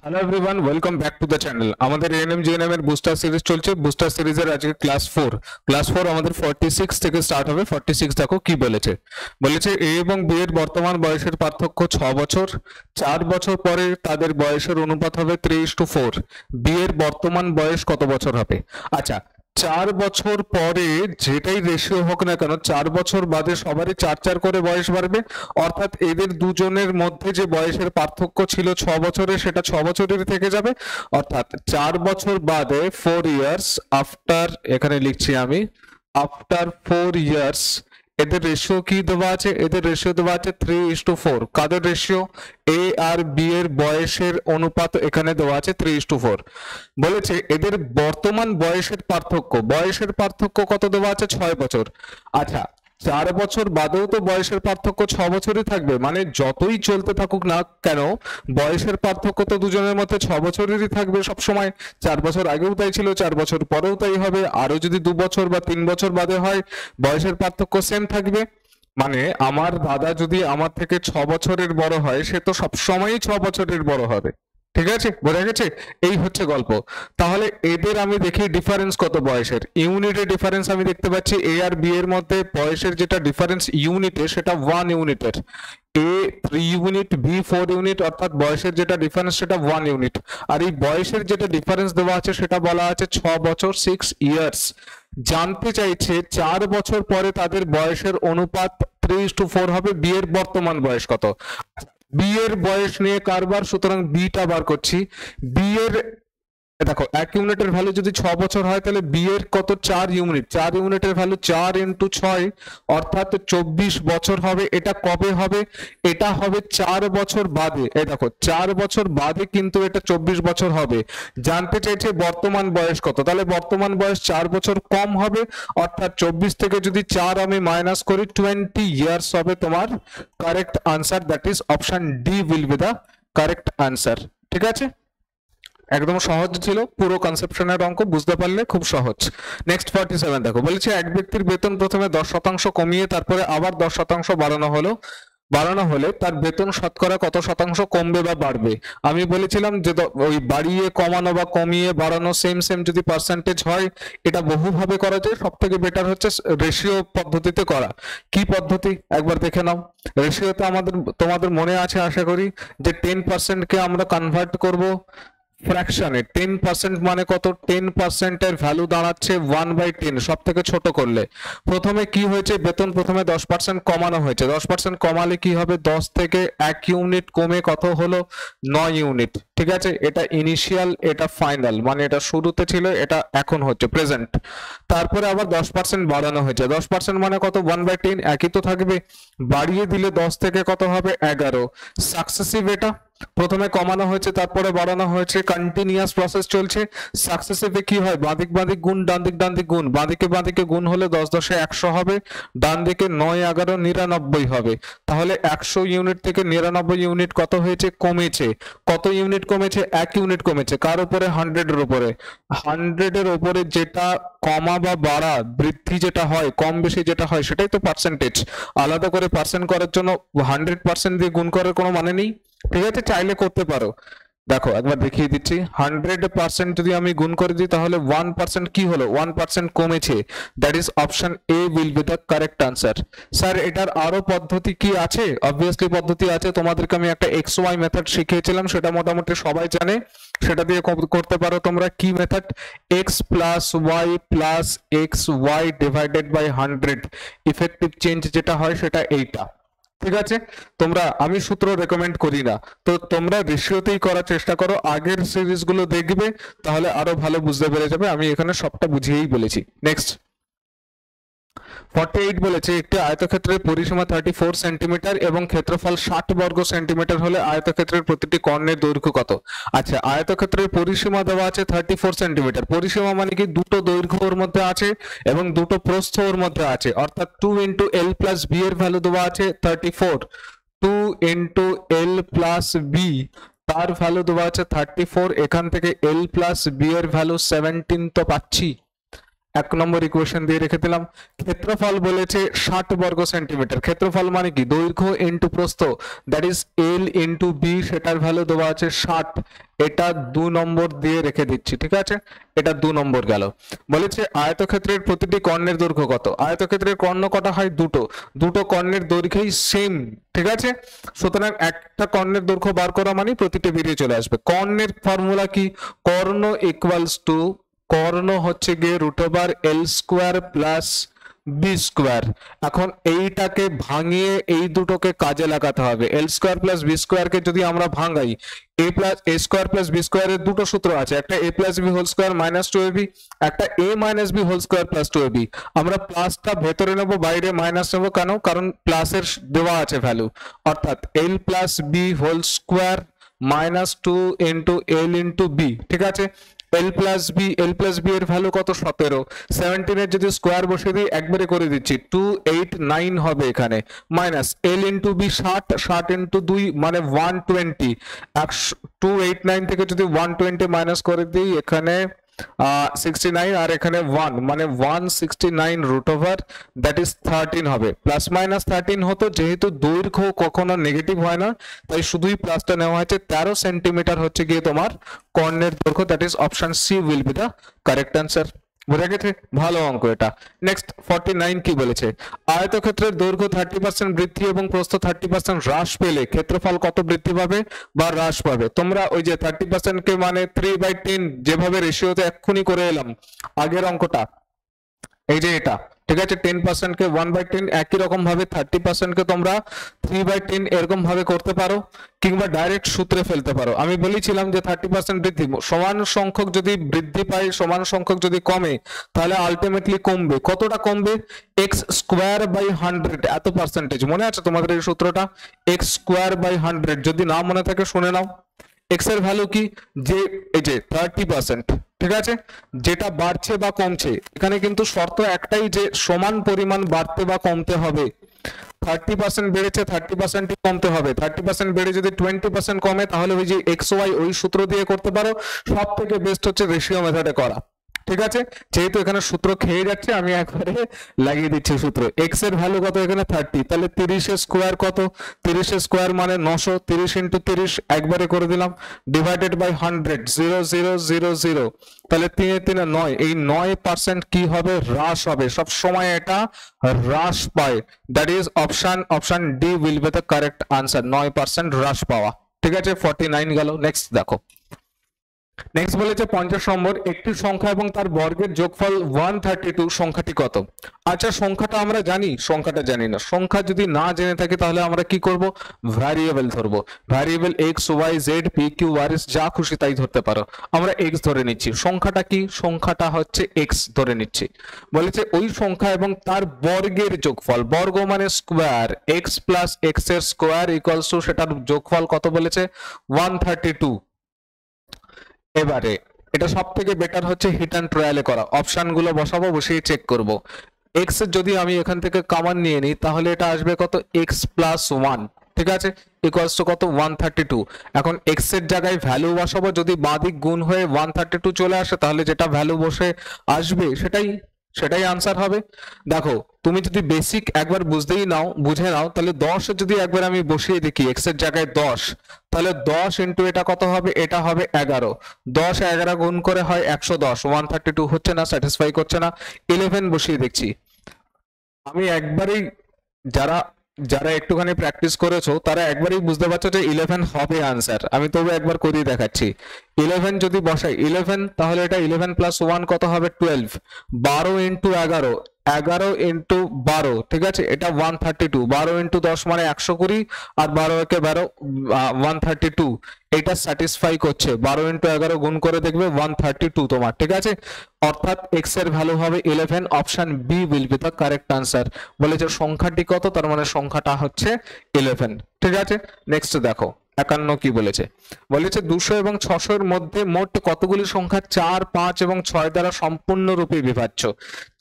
Hello everyone, welcome back to the channel. আমাদের ANM GNM এর booster series চলছে। Booster সিরিজের আজকে ক্লাস 4 আমাদের 46 থেকে স্টার্ট হবে। 46 দেখো কি বলেছে। বলেছে এ এবং বি এর বর্তমান বয়সের পার্থক্য 6 বছর। 4 বছর পরে তাদের বয়সের অনুপাত হবে 3:4। বি এর বর্তমান বয়স কত বছর হবে? আচ্ছা, 4 বছর পরে যেটাই রেশিও হোক না কেন, 4 বছর বাদে সবারই 4 4 করে বয়স বাড়বে। অর্থাৎ এদের দুজনের মধ্যে যে বয়সের পার্থক্য ছিল 6 বছরে, সেটা 6 বছরেরই থেকে যাবে। অর্থাৎ 4 বছর বাদে 4 ইয়ার্স আফটার, এখানে লিখছি আমি, আফটার 4 ইয়ার্স এদের রেশিও কি দেওয়া আছে? এদের রেশিও দেওয়া আছে 3:4। কাদের রেশিও? এ আর বি এর বয়সের অনুপাত এখানে দেওয়া আছে 3:4। বলেছে এদের বর্তমান বয়সের পার্থক্য কত দেওয়া আছে? 6 বছর। আচ্ছা, 4 বছর বাদেও তো বয়সের পার্থক্য 6 বছরই থাকবে, মানে যতই চলতে থাকুক না কেন বয়সের পার্থক্য তো দুজনের মধ্যে 6 বছরেরই থাকবে সব সময়। 4 বছর আগেও তাই ছিল, 4 বছর পরেও তাই হবে। আরো যদি 2 বছর বা 3 বছর বাদে হয়, বয়সের পার্থক্য সেম থাকবে। মানে আমার দাদা যদি আমার থেকে 6 বছরের বড় হয়, সে তো সবসময়ই 6 বছরের বড় হবে। ঠিক আছে, বোঝা গেছে? এই হচ্ছে গল্প। তাহলে এদের আমি দেখি ডিফারেন্স কত বয়সের। ইউনিটের ডিফারেন্স আমি দেখতে পাচ্ছি এ আর বি এর মধ্যে বয়সের যেটা ডিফারেন্স ইউনিটে, সেটা 1 ইউনিটের। এ 3 ইউনিট, বি 4 ইউনিট, অর্থাৎ বয়সের যেটা ডিফারেন্স সেটা 1 ইউনিট। আর এই বয়সের যেটা ডিফারেন্স দেওয়া আছে সেটা বলা আছে 6 বছর, 6 ইয়ার্স। জানতে চাইছে 4 বছর পরে তাদের বয়সের অনুপাত 3:4 হবে। বি এর বর্তমান বয়স কত? বি এর বয়স নিয়ে কারবার, সুতরাং বিটা বার করছি। বি এর দেখো 1 ইউনিটের ভ্যালু যদি 6 বছর হয়, তাহলে বি এর কত? 4 ইউনিট। 4 ইউনিটের ভ্যালু 4 × 6, অর্থাৎ 24 বছর হবে। এটা কবে হবে? এটা হবে 4 বছর বাদে। এই দেখো 4 বছর বাদে কিন্তু এটা 24 বছর হবে। জানতে চাইছে বর্তমান বয়স কত, তাহলে বর্তমান বয়স 4 বছর কম হবে। অর্থাৎ 24 থেকে যদি 4 আমি মাইনাস করি, 20 ইয়ার্স হবে তোমার correct answer. That is option D will be the correct answer. ঠিক আছে, একদম সহজ ছিল, পুরো কনসেপশনের অঙ্ক বুঝতে পারলে খুব সহজ। নেক্সট 47 দেখো, বলেছে এক ব্যক্তির বেতন প্রথমে 10% কমিয়ে তারপরে আবার 10% বাড়ানো হলে তার বেতন শতকরা কত শতাংশ কমবে বা বাড়বে? আমি বলেছিলাম যে ওই বাড়িয়ে কমানো বা কমিয়ে বাড়ানো সেম সেম যদি পার্সেন্টেজ হয়, এটা বহুভাবে করা যায়। সব থেকে বেটার হচ্ছে রেশিও পদ্ধতিতে করা। কি পদ্ধতি একবার দেখে নাও। রেশিওতে তোমাদের মনে আছে আশা করি, যে 10%কে আমরা কনভার্ট করব ফ্র্যাকশনে। 10% মানে কত? 10% এর ভ্যালু দাঁড়াচ্ছে 1/10, সব থেকে ছোট করলে। প্রথমে কি হয়েছে? বেতন প্রথমে 10% কমানো হয়েছে। 10% কমালে কি হবে? 10 থেকে 1 ইউনিট কমে কত হলো? 9 ইউনিট। ঠিক আছে, এটা ইনিশিয়াল, এটা ফাইনাল, মানে এটা শুরুতে ছিল, এটা এখন হচ্ছে প্রেজেন্ট। তারপরে আবার 10% বাড়ানো হয়েছে। 10% মানে কত? 1/10, একই তো থাকবে। বাড়িয়ে দিলে 10 থেকে কত হবে? 11। সাকসেসিভ এটা, প্রথমে কমানো হয়েছে তারপরে বাড়ানো হয়েছে, কন্টিনিউয়াস প্রসেস চলছে। সাকসেসিভে কি হয়? বাঁদিক বাঁদিক গুণ, ডান দিক গুণ। বাঁদিকে গুণ হলে 10 10 100 হবে। ডান দিকে 9 11 99 হবে। তাহলে 100 ইউনিট থেকে 99 ইউনিট কত হয়েছে? কমেছে। কত ইউনিট কমেছে? 1 ইউনিট কমেছে। কার উপরে? 100 এর উপরে। 100 এর উপরে যেটা কমা বা বাড়া, বৃদ্ধি যেটা হয়, কম বেশি যেটা হয়, সেটাই তো পার্সেন্টেজ। আলাদা করে পার্সেন্ট করার জন্য 100% দিয়ে গুণ করার কোনো মানে নেই। ঠিক আছে, চাইলে করতে পারো। দেখো একবার দেখিয়ে দিচ্ছি। 100% যদি আমি গুণ করে দিই, তাহলে 1% কি হলো? 1% কমেছে। That is option A will be the correct answer. Sir এটার আরো পদ্ধতি কি আছে? অবভিয়াসলি পদ্ধতি আছে। তোমাদেরকে আমি একটা এক্স ওয়াই মেথড শিখিয়েছিলাম, সেটা মোটামুটি সবাই জানে। সেটা দিয়ে করতে পারো তোমরা। কি method? X plus Y divided by 100, effective change যেটা হয় সেটা এইটা। ঠিক আছে, আমি সূত্র রেকমেন্ড করি না, তো তোমরা রেশিওতেই করার চেষ্টা করো। আগের সিরিজগুলো দেখবে, তাহলে আরো ভালো বুঝতে পেরে যাবে। আমি এখানে সবটা বুঝিয়েই বলেছি। নেক্সট 48 বলেছে একটি আয়তক্ষেত্রের পরিসীমা 34 সেন্টিমিটার এবং ক্ষেত্রফল 60 বর্গ সেন্টিমিটার হলে আয়তক্ষেত্রের প্রতিটি কর্ণের দৈর্ঘ্য কত? আচ্ছা, আয়তক্ষেত্রের পরিসীমা দেওয়া আছে 34 সেন্টিমিটার। পরিসীমা মানে কি? দুটো দৈর্ঘ্য ওর মধ্যে আছে এবং দুটো প্রস্থ ওর মধ্যে আছে। অর্থাৎ 2 × l প্লাস b এর ভ্যালু দেওয়া আছে 34। 2 × l প্লাস b, তার ভ্যালু দেওয়া আছে 34। এখান থেকে l প্লাস b এর ভ্যালু 17 তো পাচ্ছি। এক নম্বর ইকুয়েশন দিয়ে রেখে দিলাম। ক্ষেত্রফল বলেছে 60 বর্গ সেন্টিমিটার। ক্ষেত্রফল মানে কি? দৈর্ঘ্য ইনটু প্রস্থ, that is L into B, সেটার ভ্যালু দেওয়া আছে 60। এটা 2 নম্বর দিয়ে রেখে দিচ্ছি, ঠিক আছে? এটা 2 নম্বর গেল। বলেছে আয়তক্ষেত্রের প্রতিটি কর্ণের দৈর্ঘ্য কত? আয়তক্ষেত্রের কর্ণ কটা হয়? দুটো কর্ণের দৈর্ঘ্যই সেম, ঠিক আছে? সুতরাং একটা কর্ণের দৈর্ঘ্য বার করা মানে প্রতিটি বেরিয়ে চলে আসবে। কর্ণের ফর্মুলা কি? কর্ণ ইকুয়ালস টু, কর্ণ হচ্ছে গিয়ে √L square plus B square. এখন এইটাকে ভাঙিয়ে এই দুটোকে কাজে লাগাতে হবে। এল স্কোয়ার প্লাস বি স্কোয়ারকে যদি আমরা ভাঙাই, এ স্কোয়ার প্লাস বি স্কোয়ারের দুটো সূত্র আছে, একটা a plus B whole square minus 2ab, একটা a minus B whole square plus 2ab। আমরা প্লাসটা ভেতরে নেবো, বাইরে মাইনাস নেবো। কেন? কারণ প্লাসের দেওয়া আছে ভ্যালু, অর্থাৎ L plus B whole square minus 2 into L into B, ঠিক আছে? এল প্লাস বি এর ভ্যালু কত? 17। 17 এর যদি স্কোয়ার বসিয়ে দিই, একবারে করে দিচ্ছি, 289 হবে এখানে, minus L into B 60 into 2 মানে 120। 289 থেকে যদি 120 মাইনাস করে দিই, এখানে 69 আর এখানে 1 মানে 169 দ্যাট ইজ 13 হবে। প্লাস মাইনাস 13 হতো, যেহেতু দৈর্ঘ্য কখনো নেগেটিভ হয় না তাই শুধুই প্লাসটা নেওয়া হয়েছে। 13 সেন্টিমিটার হচ্ছে গিয়ে তোমার কর্ণের দৈর্ঘ্য, that is option C will be the correct answer. বোঝা গেছে? ভালো অঙ্ক এটা। নেক্সট 49 কি বলেছে? আয়তক্ষেত্রের দৈর্ঘ্য 30% বৃদ্ধি এবং প্রস্থ 30% হ্রাস পেলে ক্ষেত্রফল কত বৃদ্ধি পাবে বা হ্রাস পাবে? তোমরা ওই যে 30% কে মানে 3/10 যেভাবে রেশিওতে এক্ষুনি করে এলাম আগের অঙ্কটা, এই যে এটা, ঠিক আছে? 10% কে 1/10, একই রকম ভাবে 30% কে তোমরা 3/10 এরকম ভাবে করতে পারো, কিংবা ডাইরেক্ট সূত্রে ফেলতে পারো। আমি বলেছিলাম যে 30% বৃদ্ধি সমান সংখ্যক যদি বৃদ্ধি পায়, সমান সংখ্যক যদি কমে, তাহলে আলটিমেটলি কমবে। কতটা কমবে? x স্কোয়ার বাই 100, এত পার্সেন্টেজ। মনে আছে তোমাদের এই সূত্রটা? x স্কোয়ার বাই 100, যদি না মনে থাকে শুনে নাও। x এর ভ্যালু কি? যে এই যে 30%, ঠিক আছে? যেটা বাড়ছে বা কমছে, এখানে কিন্তু শর্ত একটাই যে সমান পরিমাণ বাড়তে বা কমতে হবে। 30% বেড়েছে, 30% কমতে হবে। 30% বেড়ে যদি 20% কমে, তাহলে ওই যে xy ওই সূত্র দিয়ে করতে পারো। সব থেকে বেস্ট হচ্ছে রেশিও মেথডে করা, ঠিক আছে? যেহেতু এখানে সূত্র খেয়ে যাচ্ছে, আমি একবারে লাগিয়ে দিচ্ছি সূত্র। x এর ভ্যালু কত? এখানে 30, তাহলে 30 এর স্কোয়ার কত? 30 এর স্কোয়ার মানে 900, 30 ইন্টু 30 একবারে করে দিলাম, ডিভাইডেড বাই 100, 0 0 0 0, তাহলে 3 এ 3 9, এই 9% কি হবে? হ্রাস হবে। সব সময় এটা হ্রাস পায়, that is option D will be the correct answer, 9% হ্রাস পাওয়া, ঠিক আছে? 49 গেল। নেক্সট দেখো। নেক্সট বলেছে 50 নম্বর, একটি সংখ্যা এবং তার বর্গের যোগফল 132, সংখ্যাটি কত? আচ্ছা, সংখ্যাটা আমরা জানি, সংখ্যাটা জানি না। সংখ্যা যদি না জেনে থাকি তাহলে আমরা কি করব? ভ্যারিয়েবল ধরবো। Variable X Y Z P Q R S, যা খুশি তাই ধরতে পারো। আমরা এক্স ধরে নিচ্ছি। সংখ্যাটা কি? সংখ্যাটা হচ্ছে এক্স ধরে নিচ্ছি। বলেছে ওই সংখ্যা এবং তার বর্গের যোগফল, বর্গ মানে স্কোয়ার, এক্স প্লাস এক্স এর স্কোয়ার ইকুয়ালস টু, সেটার যোগফল কত বলেছে? 132। এবারে এটা সব থেকে বেটার হচ্ছে হিট অ্যান্ড ট্রায়ালে করা। অপশন গুলো বসাবো, বসিয়ে চেক করব। এক্স এর যদি আমি এখান থেকে কমন নিয়ে নিই, তাহলে এটা আসবে কত? এক্স প্লাস 1, ঠিক আছে? ইকুয়ালস টু কত? 132। এখন এক্স এর জায়গায় ভ্যালু বসাবো, যদি বাঁদিক গুণ হয়ে 132 চলে আসে, তাহলে যেটা ভ্যালু বসে আসবে সেটাই আনসার হবে। দেখো, তুমি যদি বেসিক একবার বুঝে নাও, তাহলে 10 যদি একবার আমি বসিয়ে দেখি এক্স এর জায়গায় 10, তাহলে 10 ইন্টু এটা কত হবে? এটা হবে 11। 10 11 গুণ করে হয় 110। 132 হচ্ছে না, স্যাটিসফাই করছে না। 11 বসিয়ে দেখছি। আমি একবারেই, যারা যারা একটুখানি প্র্যাকটিস করেছো তারা একবারই বুঝতে পারছো যে 11 হবে আনসার। আমি তবে একবার করিয়ে দেখাচ্ছি। 11 যদি বসাই 11, তাহলে এটা 11 প্লাস 1 কত হবে? 12। 12 ইন্টু 11, 11 ইন্টু 12, ঠিক আছে? এটা 132। 12 ইন্টু 10 মানে 120, আর 12 একে 12, 132। এটা স্যাটিসফাই করছে। 12 ইন্টু 11 গুণ করে দেখবে 132 তোমার, ঠিক আছে? অর্থাৎ এক্স এর ভ্যালু হবে 11। Option B will be the correct answer. বলেছে সংখ্যাটি কত, তার মানে সংখ্যাটা হচ্ছে 11, ঠিক আছে? নেক্সট দেখো 51 কি বলেছে? বলেছে 200 এবং 600 এর মধ্যে মোট কতগুলি সংখ্যা 4, 5 এবং 6 দ্বারা সম্পূর্ণরূপে বিভাজ্য?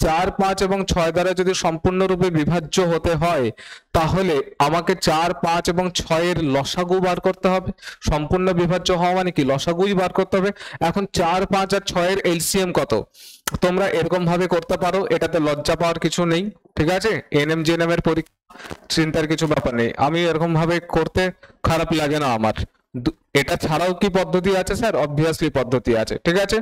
4, 5 এবং 6 দ্বারা যদি সম্পূর্ণরূপে বিভাজ্য হতে হয় তাহলে আমাকে 4, 5 এবং 6 এর লসাগু বার করতে হবে। সম্পূর্ণ বিভাজ্য হওয়া মানে কি? লসাগুই বার করতে হবে। এখন 4, 5 আর 6 এর এলসিএম কত? তোমরা এরকম ভাবে করতে পারো, এটাতে লজ্জা পাওয়ার কিছু নেই, ঠিক আছে? এনএম জেএনএম এর পরীক্ষা, চিন্তার কিছু ব্যাপার নেই। আমি এরকম ভাবে করতে খারাপ লাগে না আমার। এটা ছাড়াও কি পদ্ধতি আছে স্যার? অবভিয়াসলি পদ্ধতি আছে, ঠিক আছে।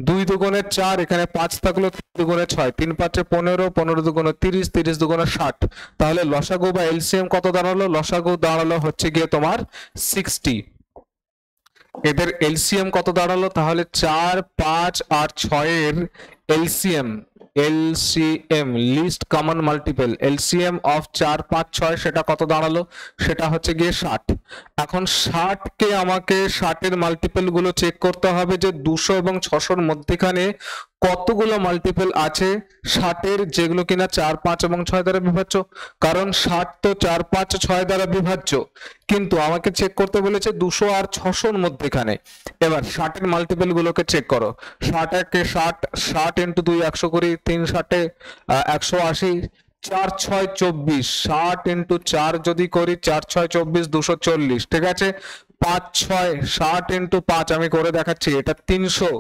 2 দুগুণে 4, এখানে 5 থাকলো, 3 দুগুণে 6, 3 5 15, 15 দুগুণে 30, 30 দুগুণে 60। তাহলে লসাগু বা এলসিএম কত দাঁড়ালো? লসাগু দাঁড়ালো হচ্ছে গিয়ে তোমার 60। এদের এলসিএম কত দাঁড়ালো? তাহলে 4, 5 আর 6 এর LCM, list common multiple, LCM of 4, 5, 6 সেটা কত দাঁড়ালো? সেটা হচ্ছে গিয়ে 60। এখন 60 কে আমাকে 60 এর মাল্টিপল গুলো চেক করতে হবে যে 200 এবং 600 এর মধ্যখানে কতগুলো মাল্টিপল আছে 60 এর, যেগুলো কিনা 4, 5 এবং 6 দ্বারা বিভাজ্য। কারণ 60 তো 4, 5, 6 দ্বারা বিভাজ্য, কিন্তু আমাকে চেক করতে বলেছে 200 আর 600 এর মধ্যখানে। এবার 60 এর মাল্টিপল গুলোকে চেক করো। 60 একে 60, 60 ইনটু 2 100 করি, 3 60 180, 4 6 24, 60 ইনটু 4 যদি করি 4 6 24, 240, ঠিক আছে। 5 6 60 ইনটু 5 আমি করে দেখাচ্ছি, এটা 300।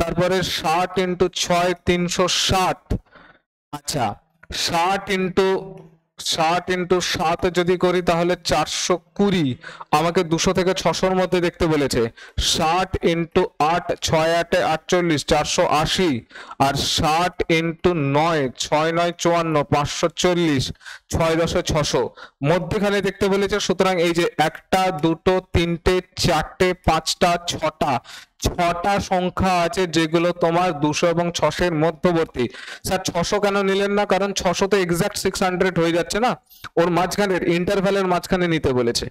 তারপরে 60 ইনটু 6 360। আচ্ছা 60 ইনটু 7 যদি করি তাহলে 420। আমাকে 200 থেকে 600 এর মধ্যে দেখতে বলেছে। 60 ইনটু 8 6 8 48, 480। আর 60 ইনটু 9 6 9 54, 540, 6 10 600 মধ্যখানে দেখতে বলেছে। সুতরাং এই যে 1টা 2টো 3টে 4টে 5টা 6টা সংখ্যা আছে যেগুলো তোমার 200 এবং 600 এর মধ্যবর্তী। স্যার 600 কেন নিলেন না? কারণ 600 তো এক্সাক্ট 600 হয়ে যাচ্ছে না, ওর মাঝখানে ইন্টারভ্যালের মাঝখানে নিতে বলেছে,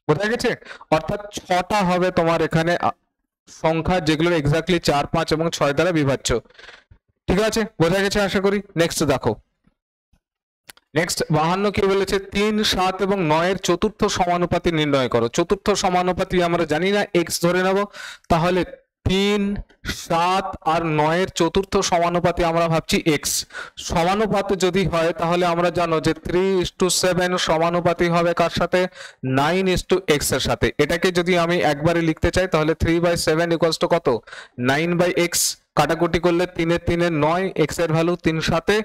বোঝা গেছে? অর্থাৎ 6টা হবে তোমার এখানে সংখ্যা যেগুলো এক্স্যাক্টলি 4, 5 এবং 6 দ্বারা বিভাজ্য, ঠিক আছে? বোঝা গেছে আশা করি। নেক্সট দেখো, নেক্সট 52 কি বলেছে? 3, 7 এবং 9 এর চতুর্থ সমানুপাতি নির্ণয় করো। চতুর্থ সমানুপাতি আমরা জানি না, x ধরে নেব। তাহলে 3, 7 আর 9 এর চতুর্থ সমানুপাতি আমরা ভাবছি x। সমানুপাত যদি হয় তাহলে আমরা জানো যে 3:7 সমানুপাতি হবে কার সাথে? 9:x এর সাথে। এটাকে যদি আমি একবারে লিখতে চাই তাহলে 3/7 ইকুয়ালস টু কত? 9/x। কাটাকুটি করলে 3 এর 3 এর 9, x এর ভ্যালু 3 7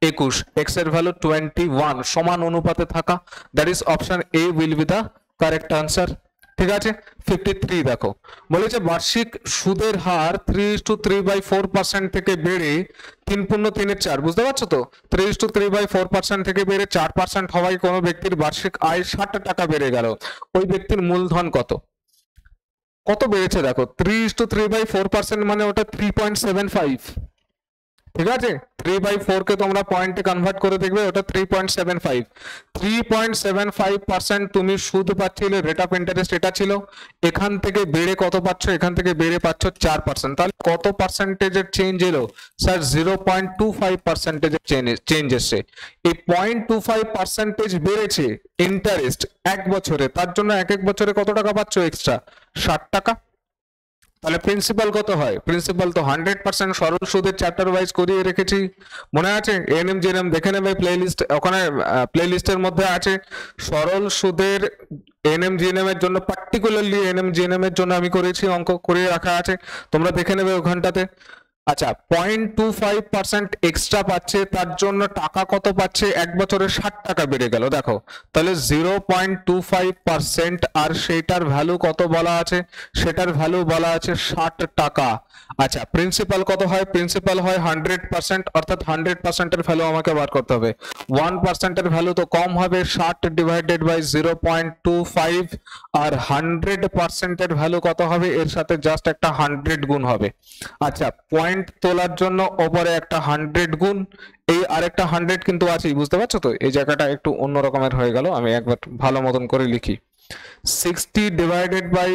21, x এর ভ্যালু 21 সমান অনুপাতে থাকা। That is option A will be the correct answer, ঠিক আছে। 53 দেখো, বলেছে বার্ষিক সুদের হার 3:3/4% থেকে বেড়ে 3.3/4, বুঝতে পারছো তো? 3:3/4% থেকে বেড়ে 4% হওয়ায় কোনো ব্যক্তির বার্ষিক আয় 60 টাকা বেড়ে গেল। ওই ব্যক্তির মূলধন কত? কত বেড়েছে দেখো, 3:3/4% মানে ওটা 3.75, ঠিক আছে। 3/4 কে তোমরা পয়েন্টে কনভার্ট করে দেখবে, ওটা 3.75। 3.75% তুমি সুদ পাচ্ছিলে, রেট অফ ইন্টারেস্ট এটা ছিল। এখান থেকে বেড়ে কত পাচ্ছ? এখান থেকে বেড়ে পাচ্ছ 4%। তাহলে কত পার্সেন্টেজের চেঞ্জ এলো? স্যার 0.25%-এর চেঞ্জ এসছে। এই 0.25% বেড়েছে ইন্টারেস্ট 1 বছরে, তার জন্য এক বছরে কত টাকা পাচ্ছ এক্সট্রা? 60 টাকা। তাহলে প্রিন্সিপাল কত হয়? প্রিন্সিপাল তো 100% সরল সুদের চ্যাপ্টার ওয়াইজ করিয়ে রেখেছি, মনে আছে? এনএম জেএনএম দেখে নেবে প্লেলিস্ট, ওখানে প্লেলিস্টের মধ্যে আছে সরল সুদের এনএম জিএনএম এর জন্য, পার্টিকুলারলি এনএম জিএনএম এর জন্য আমি করেছি, অঙ্ক করে রাখা আছে, তোমরা দেখে নেবে ওখানটাতে। আচ্ছা 0.25% এক্সট্রা পাচ্ছে, তার জন্য টাকা কত পাচ্ছে? 1 বছরে 60 টাকা বেড়ে গেল। দেখো তাহলে 0.25% আর সেটার ভ্যালু কত বলা আছে? সেটার ভ্যালু বলা আছে 60 টাকা। আচ্ছা প্রিন্সিপাল কত হয়? প্রিন্সিপাল হয় 100%, অর্থাৎ 100% এর ভ্যালু আমাকে বার করতে হবে। 1% এর ভ্যালু তো কম হবে, 60 ডিভাইডেড বাই 0.25, আর 100% এর ভ্যালু কত হবে? এর সাথে জাস্ট একটা 100 গুণ হবে। আচ্ছা পয়েন্ট তোলার জন্য ওপরে একটা 100 গুণ, এই আরেকটা 100 কিন্তু আছেই, বুঝতে পারছো তো? এই জায়গাটা একটু অন্য রকমের হয়ে গেল, আমি একবার ভালো মতন করে লিখি। 60 ডিভাইডেড বাই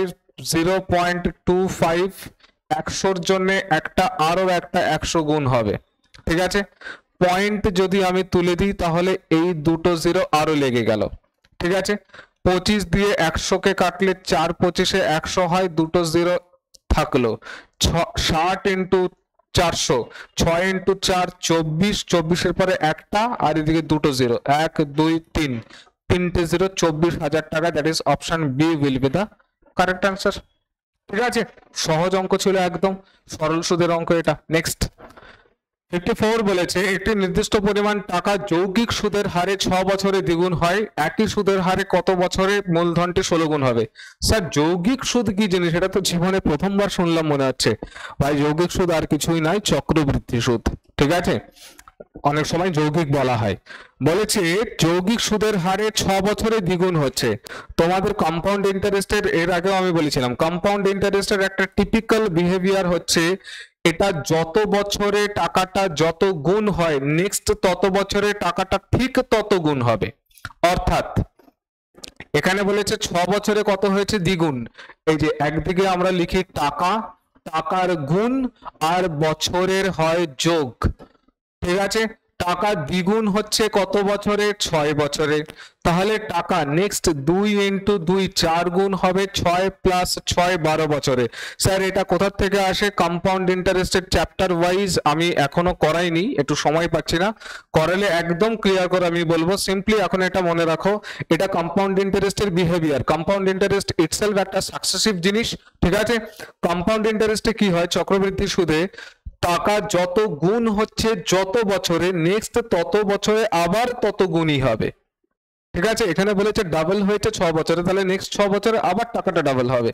0.25, 100-র জন্য একটা আরো একটা 100 গুণ হবে, ঠিক আছে। পয়েন্ট যদি আমি তুলে দিই তাহলে এই দুটো জিরো আরো লেগে গেল, ঠিক আছে। 25 দিয়ে 100 কে কাটলে 4 25 100 হয়, দুটো জিরো থাকলো। 60 ইন্টু 400, 6 ইন্টু 4 24, 24 পরে একটা আর এদিকে দুটো জিরো, 1 2 3, তিনটে জিরো, 24,000 টাকা। That is option B will be the correct answer. ঠিক আছে, সহজ অঙ্ক ছিল, একদম সরল সুদের অঙ্ক এটা। নেক্সট 54 বলেছে একটি নির্দিষ্ট পরিমাণ টাকা যৌগিক সুদের হারে 6 বছরে দ্বিগুণ হয়, একই সুদের হারে কত বছরে মূলধনটি 16 গুণ হবে? স্যার যৌগিক সুদ কি জিনিস, এটা তো জীবনে প্রথমবার শুনলাম মনে হচ্ছে ভাই। যৌগিক সুদ আর কিছুই নয়, চক্রবৃদ্ধি সুদ। ঠিক আছে, অনেক সময় যৌগিক বলা হয়। বলেছে যৌগিক সুদের হারে 6 বছরে দ্বিগুণ হচ্ছে। তোমাদের কম্পাউন্ড ইন্টারেস্টের এর আগেও আমি বলেছিলাম, কম্পাউন্ড ইন্টারেস্টের একটা টিপিক্যাল বিহেভিয়ার হচ্ছে এটা যত বছরে টাকাটা যত গুণ হয়, নেক্সট তত বছরে টাকাটা ঠিক তত গুণ হবে। অর্থাৎ এখানে বলেছে 6 বছরে কত হয়েছে? দ্বিগুণ। এই যে একদিকে আমরা লিখি টাকা, টাকার গুণ, আর বছরের হয় যোগ। ঠিক আছে, টাকা দ্বিগুণ হচ্ছে কত বছরে? 6 বছরে। তাহলে টাকা নেক্সট 2 ইন্টু 2 4 গুণ হবে, 6 প্লাস 6 12 বছরে। স্যার এটা কোথা থেকে আসে? কম্পাউন্ড ইন্টারেস্টের চ্যাপ্টার ওয়াইজ আমি এখনো করাইনি, একটু সময় পাচ্ছি না, করালে একদম ক্লিয়ার করে আমি বলবো। সিম্পলি এখন এটা মনে রাখো, এটা কম্পাউন্ড ইন্টারেস্টের বিহেভিয়ার। কম্পাউন্ড ইন্টারেস্ট ইটসেলফ একটা সাকসেসিভ জিনিস। ঠিক আছে, কম্পাউন্ড ইন্টারেস্টে কি হয়? চক্রবৃদ্ধি সুদে টাকা যত গুণ হচ্ছে যত বছরে, নেক্সট তত বছরে আবার তত গুণই হবে। ঠিক আছে, এখানে বলেছে ডাবল হয়েছে 6 বছরে, তাহলে নেক্সট 6 বছরে আবার টাকাটা ডাবল হবে।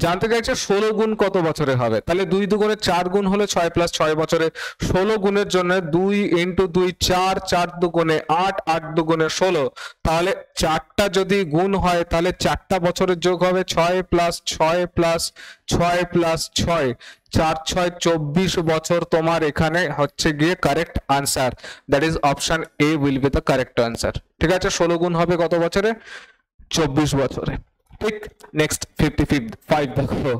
জানতে চাইছে 16 গুণ কত বছরে হবে, তাহলে 2 দুগুণে 4 গুণ হলে 6 প্লাস 6 বছরে। 16 গুণের জন্য 2 ইন্টু 2 4, 4 দুগুণে 8, 8 দুগুণে 16, তাহলে 4টা যদি গুণ হয় তাহলে 4টা বছরের যোগ হবে 6 প্লাস 6 প্লাস 6 প্লাস 6, 4 6 24 বছর তোমার এখানে হচ্ছে গিয়ে correct answer. That is option A will be the correct answer. ঠিক আছে, 16 গুণ হবে কত বছরে? 24 বছরে। ঠিক, নেক্সট 55 দেখো,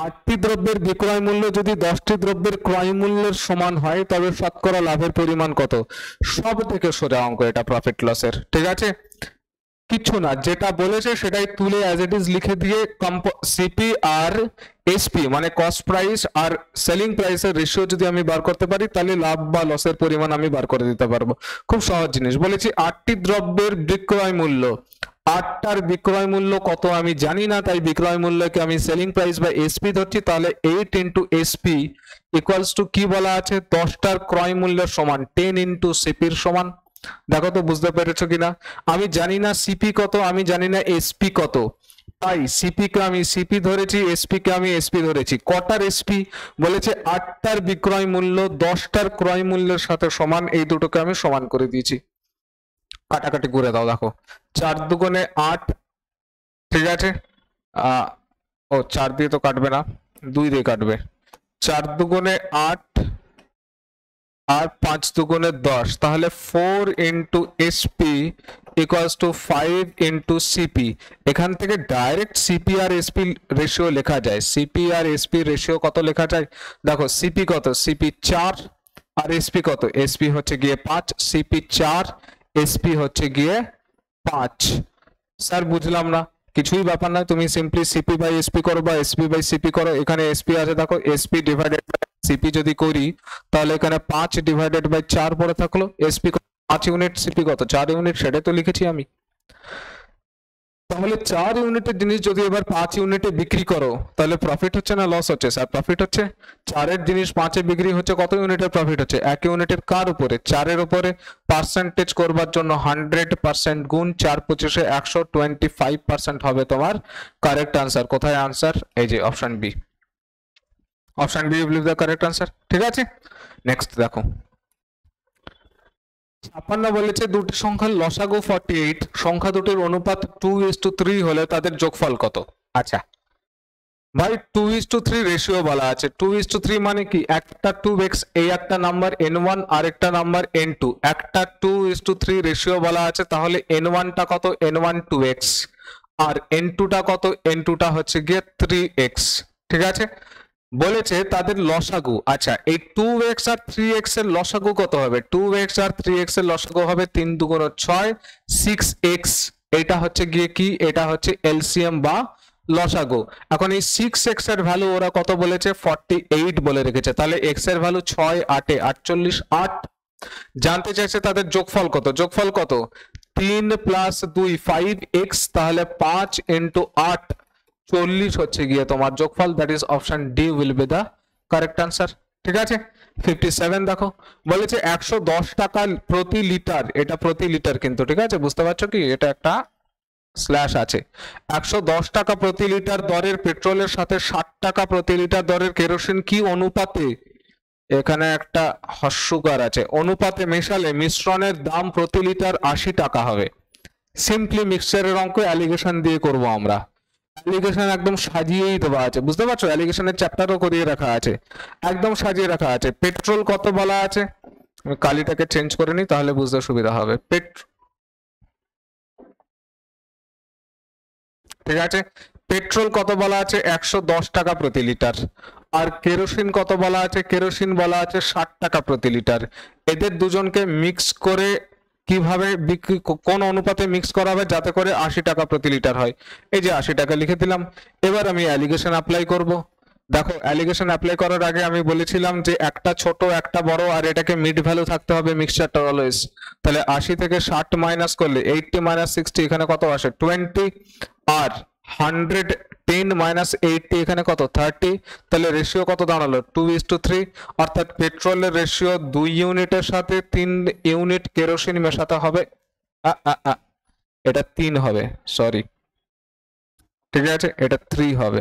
8টি দ্রব্যের বিক্রয় মূল্য যদি 10টি দ্রব্যের ক্রয় মূল্যের সমান হয় তবে শতকরা লাভের পরিমাণ কত? সব থেকে সোজা অঙ্ক এটা, প্রফিট লসের। ঠিক আছে, কিছু না, যেটা বলেছে সেটাই তুলে অ্যাজ ইট ইজ লিখে দিয়ে সিপি আর এসপি মানে কস্ট প্রাইস আর সেলিং প্রাইসের রেশিও যদি আমি বার করতে পারি তাহলে লাভ বা লসের পরিমাণ আমি বার করে দিতে পারবো। খুব সহজ জিনিস। বলেছি 8টি দ্রব্যের বিক্রয় মূল্য, 8টার বিক্রয় মূল্য কত আমি জানি না, তাই বিক্রয় মূল্যকে আমি সেলিং প্রাইস বা এসপি ধরছি। তাহলে 8 ইন্টু এসপি ইকুয়ালস টু কি বলা আছে? 10টার ক্রয় মূল্যের সমান 10 ইন্টু সিপির সমান। দেখো তো বুঝতে পেরেছো কিনা? আমি জানি না সিপি কত, আমি জানি না এসপি কত, তাই সিপি কে আমি সিপি ধরেছি, এসপি কে আমি এসপি ধরেছি। কটার এসপি? বলেছে 8টার বিক্রয় মূল্য 10টার ক্রয় মূল্যের সাথে সমান, এই দুটোকে আমি সমান করে দিয়েছি। কাটাকাটি করে দাও, দেখো 4 দুগুণে 8। ঠিক আছে, ও 4 দিয়ে তো কাটবে না, 2 দিয়ে কাটবে। 4 দুগুণে 8 আর 5 দুগুণে 10, তাহলে 4 into SP equals to 5 into CP. এখান থেকে ডাইরেক্ট সিপি আর এসপি রেশিও লেখা যায়। সিপি আর এসপি রেশিও কত লেখা যায়? দেখো সিপি কত? সিপি 4 আর এসপি কত? এসপি হচ্ছে গিয়ে 5, সিপি 4, এসপি হচ্ছে গিয়ে 5। স্যার বুঝলাম না, কিছুই ব্যাপার না, তুমি সিম্পলি সিপি বাই এসপি করো বা এসপি বাই সিপি করো। এখানে এসপি আছে, দেখো এসপি ডিভাইডেড বাই সিপি যদি করি তাহলে এখানে 5 ডিভাইডেড বাই 4 পড়ে থাকলো। এসপি 5 ইউনিট, সিপি কত? 4 ইউনিট, সেটাই তো লিখেছি আমি। তাহলে 4 ইউনিটের জিনিস যদি এবার 5 ইউনিটে বিক্রি করো তাহলে প্রফিট হচ্ছে না লস হচ্ছে? স্যার প্রফিট হচ্ছে। 4 এর জিনিস 5 এ বিক্রি হচ্ছে, কত ইউনিটের প্রফিট হচ্ছে? 1 ইউনিটের। কার উপরে? 4 এর উপরে। পার্সেন্টেজ করবার জন্য 100% গুণ 4 25 125% হবে তোমার কারেক্ট আনসার। কোথায় আনসার? এই যে option B. Option B will be the correct answer. ঠিক আছে, নেক্সট দেখো 56 বলেছে দুটি সংখ্যার লসাগু 48, সংখ্যা দুটির অনুপাত 2:3 হলে তাদের যোগফল কত? আচ্ছা ভাই, 2:3 রেশিও বলা আছে। 2:3 মানে কি? একটা 2x, এই একটা নাম্বার n1 আর একটা নাম্বার n2, একটা 2:3 রেশিও বলা আছে। তাহলে n1 টা কত? n1 2x, আর n2 টা কত? n2 টা হচ্ছে গিয়ে 3x। ঠিক আছে, বলেছে তাদের লসাগু। আচ্ছা, এই 2x আর 3x এর লসাগু কত হবে? 2x আর 3x এর লসাগু হবে 3 দুগুণ 6, 6x এটা হচ্ছে গিয়ে কি, এটা হচ্ছে এলসিএম বা লসাগু। এখন এই 6x এর ভ্যালু ওরা কত বলেছে, 48 বলে রেখেছে। তাহলে x এর ভ্যালু 6 8 এ 48, 8 জানতে চাইছে তাদের যোগফল কত। যোগফল কত, 3 + 2 5x, তাহলে 5 × 8 40 হচ্ছে গিয়ে তোমার যোগফল। That is option D will be the correct answer. ঠিক আছে। 57 দেখো, বলেছে 110 টাকা প্রতি লিটার, এটা প্রতি লিটার কিন্তু, ঠিক আছে, বুঝতে পারছো কি, এটা একটা স্ল্যাশ আছে। 110 টাকা প্রতি লিটার দরের পেট্রোলের সাথে 60 টাকা প্রতি লিটার দরের কেরোসিন কি অনুপাতে, এখানে একটা হস্যকার আছে, অনুপাতে মেশালে মিশ্রণের দাম প্রতি লিটার 80 টাকা হবে। সিম্পলি মিক্সচারের অঙ্ক অ্যালিগেশন দিয়ে করব আমরা। অ্যালিগেশন একদম সাজিয়েই দেওয়া আছে, বুঝতে পারছো, অ্যালিগেশনের চ্যাপ্টারও করিয়ে রাখা আছে, একদম সাজিয়ে রাখা আছে। পেট্রোল কত বলা আছে, আমি কালিটাকে চেঞ্জ করে নিই তাহলে বুঝতে সুবিধা হবে। ঠিক আছে, পেট্রোল কত বলা আছে, 110 টাকা প্রতি লিটার। আর কেরোসিন কত বলা আছে, কেরোসিন বলা আছে 60 টাকা প্রতি লিটার। এদের দুজনকে মিক্স করে কিভাবে কোন অনুপাতে মিক্স করা হবে যাতে করে 80 টাকা প্রতি লিটার হয়, এই যে 80 টাকা লিখে দিলাম। এবার আমি অ্যালিগেশন অ্যাপ্লাই করব। দেখো অ্যালিগেশন অ্যাপ্লাই করার আগে আমি বলেছিলাম যে একটা ছোট একটা বড়, আর এটাকে মিড ভ্যালু থাকতে হবে মিক্সচারটা অলওয়েজ। তাহলে 80 থেকে 60 মাইনাস করলে 80 - 60 এখানে কত আসে, 20, আর 110 - 80 এখানে কত, 30। তাহলে রেশিও কত দাঁড়ালো, 2:3। অর্থাৎ পেট্রোলের রেশিও 2 ইউনিটের সাথে 3 ইউনিট কেরোসিন মেশাতে হবে। এটা 3 হবে, সরি, ঠিক আছে, এটা 3 হবে।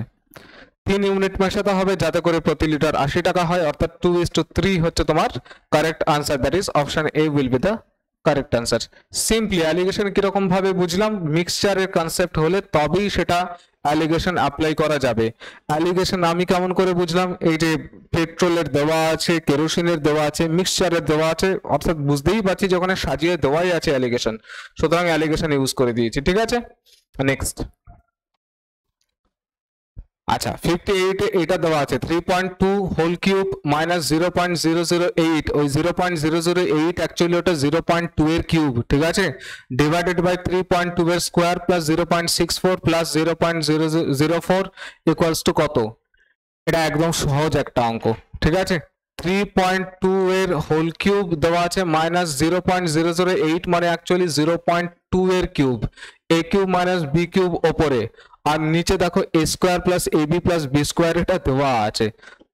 3 ইউনিট মেশাতে হবে যাতে করে প্রতি লিটার 80 টাকা হয়, অর্থাৎ 2:3 হচ্ছে তোমার correct answer. That is option A will be the correct answer. Simply allegation কিরকম ভাবে বুঝলাম, মিক্সচারের কনসেপ্ট হলে তবেই সেটা অ্যালিগেশন অ্যাপ্লাই করা যাবে। অ্যালিগেশন আমি কেমন করে বুঝলাম, এই যে পেট্রোলের দেওয়া আছে, কেরোসিনের দেওয়া আছে, মিক্সচারের দেওয়া আছে, অর্থাৎ বুঝতেই পারছি যে ওখানে সাজিয়ে দেওয়াই আছে অ্যালিগেশন, সুতরাং অ্যালিগেশন ইউজ করে দিয়েছি। ঠিক আছে, নেক্সট। আচ্ছা 58 এ এটা দেওয়া আছে 3.2 হোল কিউব মাইনাস 0.008, ওই 0.008 অ্যাকচুয়ালি ওটা 0.2 এর কিউব, ঠিক আছে, ডিভাইডেড বাই 3.2 এর square plus 0.64 plus 0.004 equals to কত। এটা একদম সহজ একটা অঙ্ক, ঠিক আছে। 3.2 এর হোল কিউব দেওয়া আছে মাইনাস 0.008, মানে অ্যাকচুয়ালি 0.2 এর কিউব, এ কিউব মাইনাস বি কিউব ওপরে, আর নিচে দেখো এ square plus A B plus B square এটা দেওয়া আছে।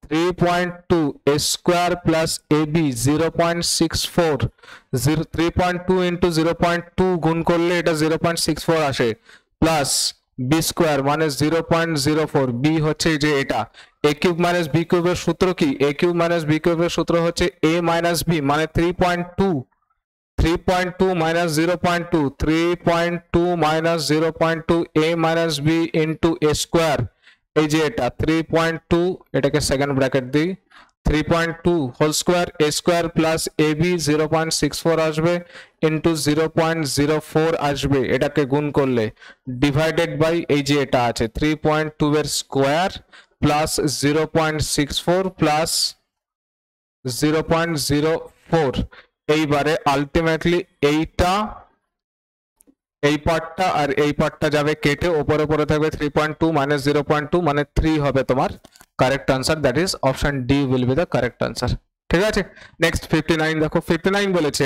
3.2 এ square plus A B 0.64, 3.2 into 0.2 গুণ করলে এটা 0.64 আসে, প্লাস বি স্কোয়ার মানে 0.04, বি হচ্ছে যে এটা, এ কিউব মাইনাস বি কিউবের সূত্র কি, এ কিউব মাইনাস বি কিউবের সূত্র হচ্ছে এ মাইনাস বি, মানে 3.2 minus 0.2, 3.2 minus 0.2 a minus b into a square, এই যে এটা 3.2, এটাকে সেকেন্ড ব্র্যাকেট দিই, 3.2 whole square a square plus ab 0.64 আসবে ইন্টু 0.04 আসবে, এটাকে গুণ করলে ডিভাইডেড বাই এই যে এটা আছে 3.2 এর স্কোয়ার প্লাস 0.64 প্লাস 0.04। এইবারে আলটিমেটলি এইটা, এই পার্টটা আর এই পার্টটা যাবে কেটে, ওপরে পরে থাকবে 3.2 মাইনাস 0.2 মানে 3 হবে তোমার correct answer. That is option D will be the correct answer. ঠিক আছে, নেক্সট 59 দেখো। 59 বলেছে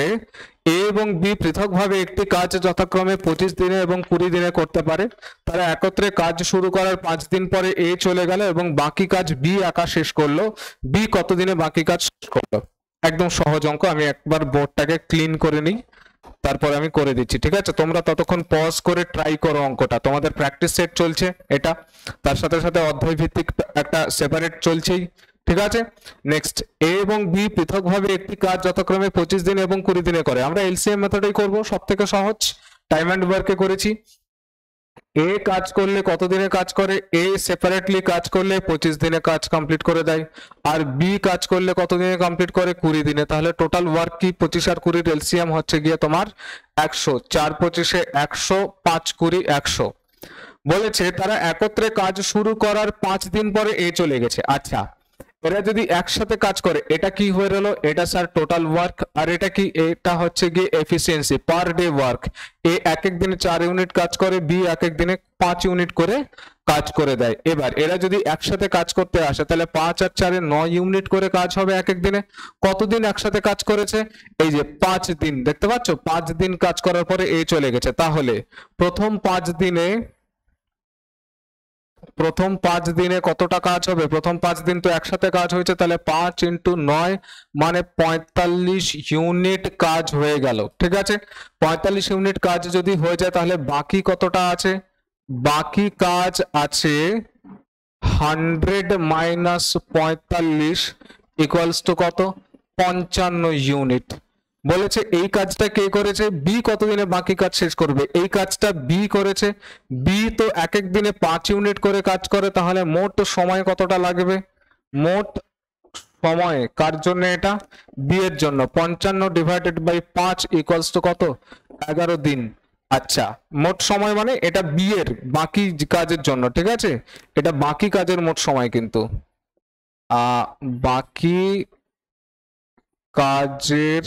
এ এবং বি পৃথকভাবে একটি কাজ যথাক্রমে 25 দিনে এবং 20 দিনে করতে পারে। তারা একত্রে কাজ শুরু করার 5 দিন পরে এ চলে গেল এবং বাকি কাজ বি একা শেষ করলো। বি কত দিনে বাকি কাজ শেষ করলো? একদম সহজ অঙ্ক, আমি একবার বোর্ডটাকে ক্লিন করে নিই, তারপরে আমি করে দিচ্ছি। ঠিক আছে, তোমরা ততক্ষণ পজ করে ট্রাই করো অঙ্কটা, তোমাদের প্র্যাকটিস সেট চলছে এটা, তার সাথে সাথে অধ্যায় ভিত্তিক একটা সেপারেট চলছেই। ঠিক আছে, নেক্সট এ এবং বি পৃথকভাবে একটি কাজ যথাক্রমে 25 দিন এবং 20 দিনে করে। আমরা এলসিএম মেথডেই করব, সবথেকে সহজ, টাইম এন্ড ওয়ার্কে করেছি। এ কাজ করলে কত দিনে কাজ করে? এ সেপারেটলি কাজ করলে 25 দিনে কাজ কমপ্লিট করে দেয়, আর বি কাজ করলে কত দিনে কমপ্লিট করে? 20 দিনে। তাহলে টোটাল ওয়ার্ক কি? 25 আর 20 এলসিএম হচ্ছে গিয়ে তোমার 100, 4 25 100, 5 20 100। বলেছে তারা একত্রে কাজ শুরু করার 5 দিন পরে এ চলে গেছে। আচ্ছা, এরা যদি একসাথে কাজ করে, এটা কি হয়ে গেল, এটা স্যার টোটাল ওয়ার্ক, আর এটা কি, এটা হচ্ছে গিয়ে এফিসিয়েন্সি, পার ডে ওয়ার্ক। এ এক এক দিনে 4 ইউনিট কাজ করে, বি এক এক দিনে 5 ইউনিট করে কাজ করে দেয়। এবার এরা যদি একসাথে কাজ করতে আসে, তাহলে 5 আর 4 9 ইউনিট করে কাজ হবে এক এক দিনে। কতদিন একসাথে কাজ করেছে, এই যে 5 দিন, দেখতে পাচ্ছ 5 দিন কাজ করার পরে এ চলে গেছে। তাহলে প্রথম 5 দিনে কতটা কাজ হবে, প্রথম 5 দিন তো একসাথে কাজ হয়েছে, তাহলে 5 × 9 মানে 45 ইউনিট কাজ হয়ে গেল। ঠিক আছে, 45 ইউনিট কাজ যদি হয়ে যায়, তাহলে বাকি কতটা আছে, বাকি কাজ আছে 100 - 45 ইকুয়ালস টু কত, 55 ইউনিট। বলেছে এই কাজটা কে করেছে, বি কতদিনে বাকি কাজ শেষ করবে, এই কাজটা বি করেছে। বি তো এক এক দিনে 5 ইউনিট করে কাজ করে, তাহলে মোট সময় কতটা লাগবে, মোট সময় কার জন্য, এটা বি এর জন্য 55/5 ইকুয়ালস টু কত, 11 দিন। আচ্ছা, মোট সময় মানে এটা বি এর বাকি কাজের জন্য। ঠিক আছে, এটা বাকি কাজের মোট সময়, কিন্তু বাকি কাজের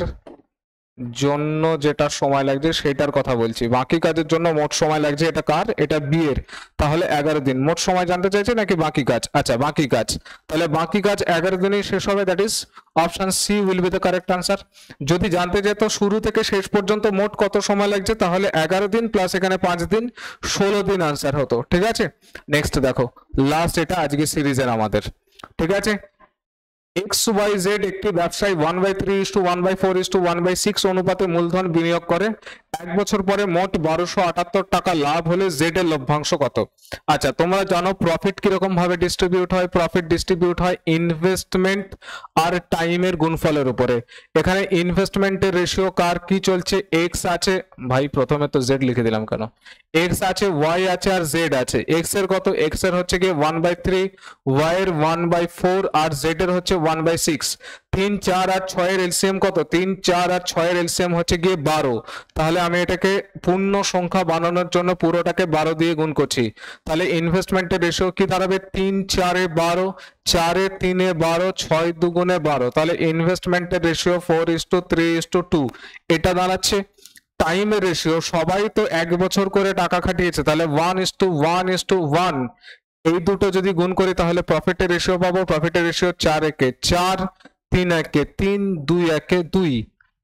জন্য যেটা সময় লাগছে সেটার কথা বলছি, বাকি কাজের জন্য মোট সময় লাগছে, এটা কার, এটা বি এর। তাহলে 11 দিন। মোট সময় জানতে চাইছে নাকি বাকি কাজ, আচ্ছা বাকি কাজ, তাহলে বাকি কাজ 11 দিনেই শেষ হবে, that is option C will be the correct answer. যদি জানতে যেত শুরু থেকে শেষ পর্যন্ত মোট কত সময় লাগছে, তাহলে 11 দিন প্লাস এখানে 5 দিন, 16 দিন আনসার হতো। ঠিক আছে, নেক্সট দেখো, লাস্ট এটা আজকে সিরিজের আমাদের। ঠিক আছে, XYZ একটি ব্যবসায়ী 1/3:1/4:1/6 অনুপাতে মূলধন বিনিয়োগ করে। 1 বছর পরে মোট 1278 টাকা লাভ হলে জেড এর লভ্যাংশ কত। আচ্ছা, তোমরা জানো প্রফিট কিরকম ভাবে ডিস্ট্রিবিউট হয়, প্রফিট ডিস্ট্রিবিউট হয় ইনভেস্টমেন্ট আর টাইমের গুণফলের উপরে। এখানে ইনভেস্টমেন্টের রেশিও কার কি চলছে, এক্স আছে, ভাই প্রথমে তো জেড লিখে দিলাম কেন, এক্স আছে, ওয়াই আছে, আর জেড আছে। এক্স এর কত, এক্স এর হচ্ছে গিয়ে 1/3, ওয়াই এর 1/4, আর জেড এর হচ্ছে 1/6। 3, 4 আর 6 এর এলসিএম কত, 3, 4 আর 6 এর এলসিএম হচ্ছে গিয়ে 12। তাহলে আমি এটাকে পূর্ণ সংখ্যা বানানোর জন্য পুরোটাকে 12 দিয়ে গুণ করছি। তাহলে ইনভেস্টমেন্টের রেশিও কি দাঁড়াবে, 3, 4 এ 12, 4 এ 3 এ 12, 6 2 12। তাহলে ইনভেস্টমেন্টের রেশিও 4:3:2 এটা দাঁড়াচ্ছে। টাইমের রেশিও, সবাই তো 1 বছর করে টাকা খাটিয়েছে, তাহলে 1:1:1। এই দুটো যদি গুণ করি তাহলে প্রফিটের রেশিও পাবো, প্রফিটের রেশিও 4 একে 4, 3 একে 3, 2 একে 2।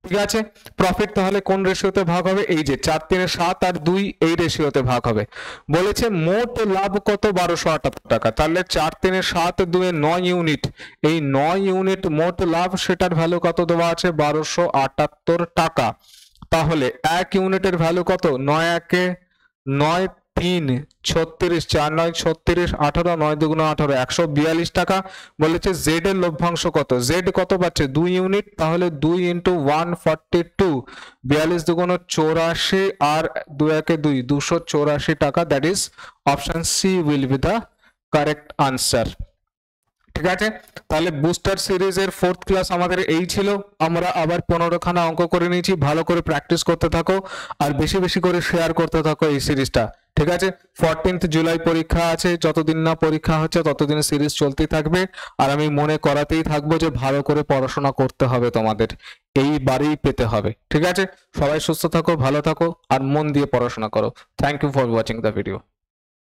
ঠিক আছে, প্রফিট তাহলে কোন রেশিওতে ভাগ হবে, এই যে 4 3 7 আর 2 এই রেশিওতে ভাগ হবে। বলেছে মোট লাভ কত, 1278 টাকা। তাহলে 4 3 7 2 9 ইউনিট, এই 9 ইউনিট মোট লাভ, সেটার ভ্যালু কত দেওয়া আছে, 1278 টাকা। তাহলে 1 ইউনিটের ভ্যালু কত, 9 একে 9, 3 36, 4 9 36, 18 9 2 18, 142 টাকা। বলেছে জেড এর লভ্যাংশ কত, জেড কত পাচ্ছে, 2 ইউনিট, তাহলে 2 × 142, 42 2 84 আর 2 একে 2, 284 টাকা। That is option C will be the correct answer. ঠিক আছে, তাহলে বুস্টার সিরিজের 4th ক্লাস আমাদের এই ছিল। আমরা আবার 15খানা অঙ্ক করে নিয়েছি, ভালো করে প্র্যাকটিস করতে থাকো আর বেশি বেশি করে শেয়ার করতে থাকো এই সিরিজটা। ঠিক আছে, 14th জুলাই পরীক্ষা আছে, যতদিন না পরীক্ষা হচ্ছে ততদিন সিরিজ চলতেই থাকবে। আর আমি মনে করাতেই থাকবো যে ভালো করে পড়াশোনা করতে হবে, তোমাদের এইবারেই পেতে হবে। ঠিক আছে, সবাই সুস্থ থাকো, ভালো থাকো আর মন দিয়ে পড়াশোনা করো। Thank you for watching the video.